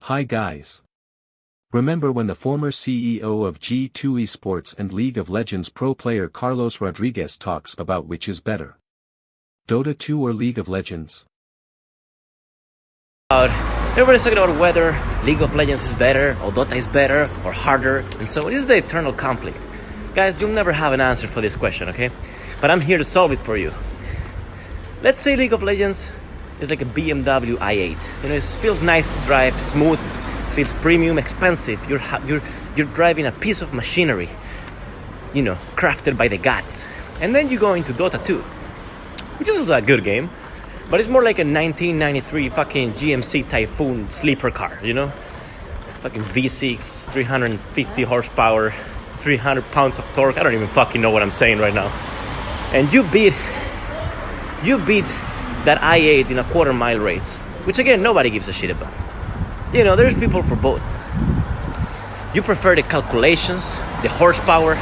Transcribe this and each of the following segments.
Hi guys. Remember when the former CEO of G2 Esports and League of Legends pro player Carlos Rodriguez talks about which is better? Dota 2 or League of Legends? Everybody's talking about whether League of Legends is better, or Dota is better, or harder, and so this is the eternal conflict. Guys, you'll never have an answer for this question, okay? But I'm here to solve it for you. Let's say League of Legends is like a BMW i8. You know, it feels nice to drive, smooth, feels premium, expensive. You're driving a piece of machinery, you know, crafted by the gods. And then you go into Dota 2, which is a good game, but it's more like a 1993 fucking GMC Typhoon sleeper car, you know? Fucking V6, 350 horsepower, 300 pounds of torque. I don't even fucking know what I'm saying right now. And you beat that i8 in a quarter-mile race, which again, nobody gives a shit about. You know, there's people for both. You prefer the calculations, the horsepower.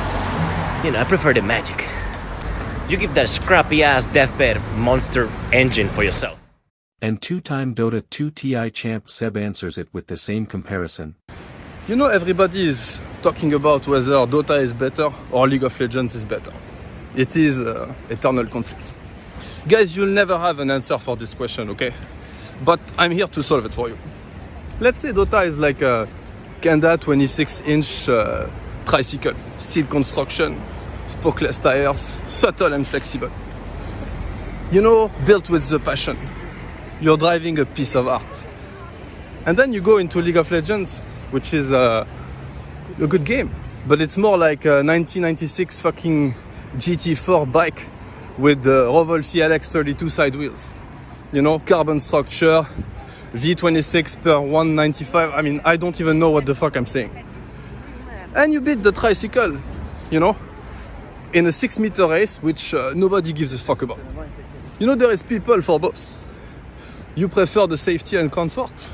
You know, I prefer the magic. You give that scrappy-ass deathbed monster engine for yourself. And two-time Dota 2 TI champ Seb answers it with the same comparison. You know, everybody is talking about whether Dota is better or League of Legends is better. It is eternal conflict. Guys, you'll never have an answer for this question, okay? But I'm here to solve it for you. Let's say Dota is like a Kanda 26-inch tricycle, steel construction, spokeless tires, subtle and flexible. You know, built with the passion. You're driving a piece of art. And then you go into League of Legends, which is a good game, but it's more like a 1996 fucking GT4 bike with the Roval CLX 32 side wheels. You know, carbon structure, V26 per 195. I mean, I don't even know what the fuck I'm saying. And you beat the tricycle, you know, in a 6-meter race, which nobody gives a fuck about. You know, there is people for both. You prefer the safety and comfort.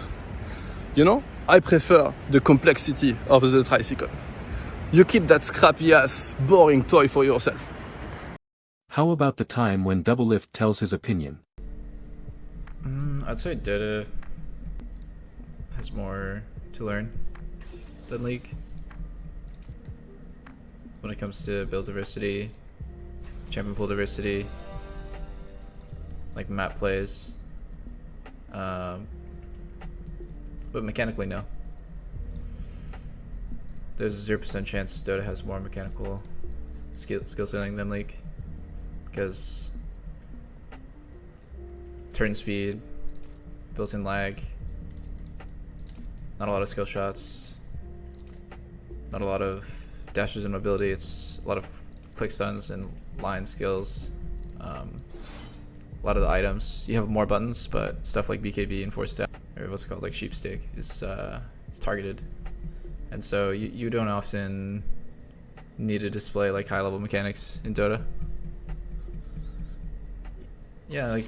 You know, I prefer the complexity of the tricycle. You keep that scrappy ass, boring toy for yourself. How about the time when Doublelift tells his opinion? I'd say Dota has more to learn than League when it comes to build diversity, champion pool diversity, like map plays. But mechanically, no. There's a 0% chance Dota has more mechanical skill ceiling than League, because turn speed, built-in lag, not a lot of skill shots, not a lot of dashes and mobility. It's a lot of click stuns and line skills. A lot of the items, you have more buttons, but stuff like BKB and force down, or what's it called, like sheep stick, is targeted. And so you don't often need to display like high-level mechanics in Dota. Yeah, like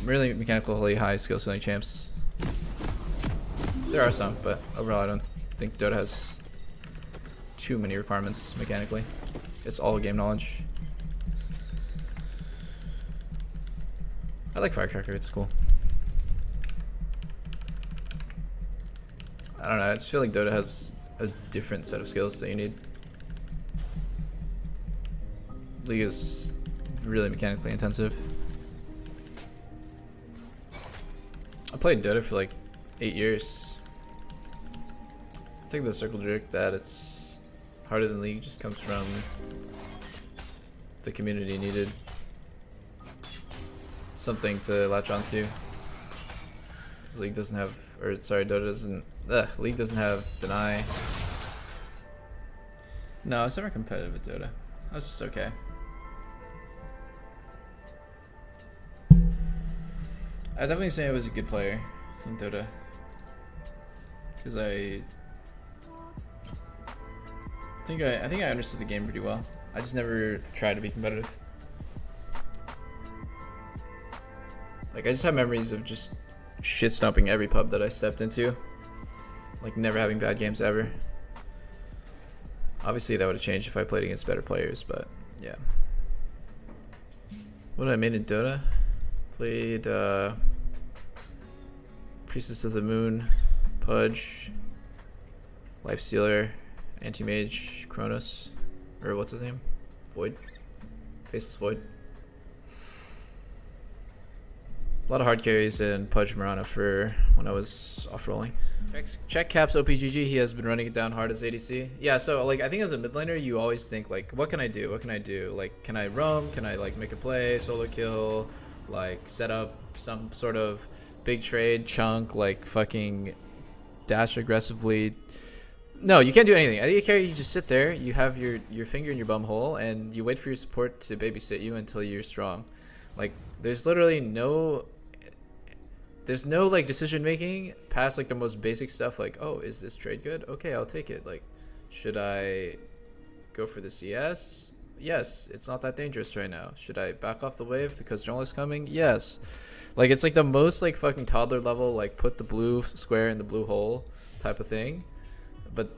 really mechanically high skill ceiling champs. There are some, but overall I don't think Dota has too many requirements mechanically. It's all game knowledge. I like Firecracker, it's cool. I don't know, I just feel like Dota has a different set of skills that you need. League is really mechanically intensive. I played Dota for like 8 years. I think the circle jerk that it's harder than League just comes from the community needed something to latch onto. League doesn't have, or sorry, Dota doesn't. League doesn't have deny. No, I was never competitive with Dota. I was just okay. I'd definitely say I was a good player in Dota, because I think I understood the game pretty well. I just never tried to be competitive. Like, I just have memories of just shit stomping every pub that I stepped into, like never having bad games ever. Obviously that would have changed if I played against better players, but yeah. What did I made in Dota? Played Priestess of the Moon, Pudge, Lifestealer, Anti-Mage, Kronos, or what's his name? Void? Faceless Void. A lot of hard carries in Pudge Marana for when I was off-rolling. Check Cap's OPGG, he has been running it down hard as ADC. Yeah, so like I think as a mid laner, you always think like, what can I do? What can I do? Like, can I roam? Can I like make a play, solo kill, like set up some sort of big trade chunk, like fucking dash aggressively? No, you can't do anything. As a carry, you just sit there, you have your finger in your bum hole, and you wait for your support to babysit you until you're strong. Like, there's literally no like decision making past like the most basic stuff, like, oh, is this trade good? Okay, I'll take it. Like, should I go for the CS? Yes, it's not that dangerous right now. Should I back off the wave because jungle is coming? Yes. Like, it's like the most like fucking toddler level, like put the blue square in the blue hole type of thing. But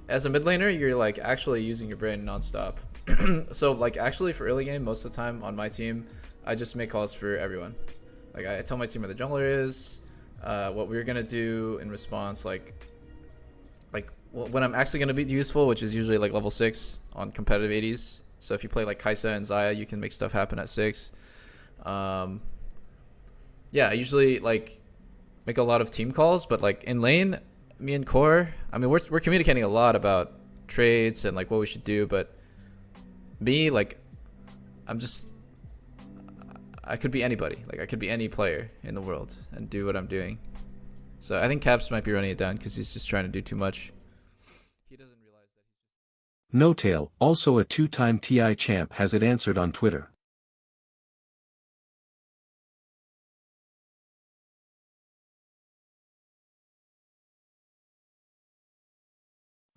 as a mid laner, you're like actually using your brain nonstop. So like actually for early game, most of the time on my team, I just make calls for everyone. Like I tell my team where the jungler is, what we're gonna do in response, like when I'm actually gonna be useful, which is usually like level 6 on competitive 80s. So if you play like Kaisa and Xayah, you can make stuff happen at 6. Yeah, I usually like make a lot of team calls, but like in lane, me and Core, I mean, we're communicating a lot about trades and like what we should do, but me, like, I could be anybody. Like, I could be any player in the world and do what I'm doing. So I think Caps might be running it down because he's just trying to do too much. He doesn't realize that. No Tail, also a 2-time TI champ, has it answered on Twitter.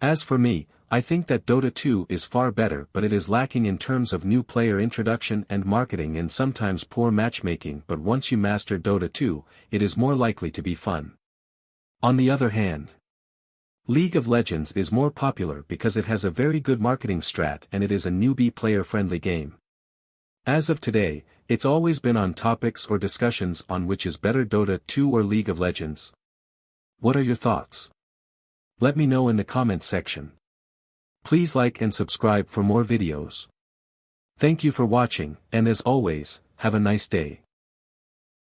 As for me, I think that Dota 2 is far better, but it is lacking in terms of new player introduction and marketing and sometimes poor matchmaking, but once you master Dota 2, it is more likely to be fun. On the other hand, League of Legends is more popular because it has a very good marketing strat and it is a newbie player-friendly game. As of today, it's always been on topics or discussions on which is better, Dota 2 or League of Legends. What are your thoughts? Let me know in the comments section. Please like and subscribe for more videos. Thank you for watching, and as always, have a nice day.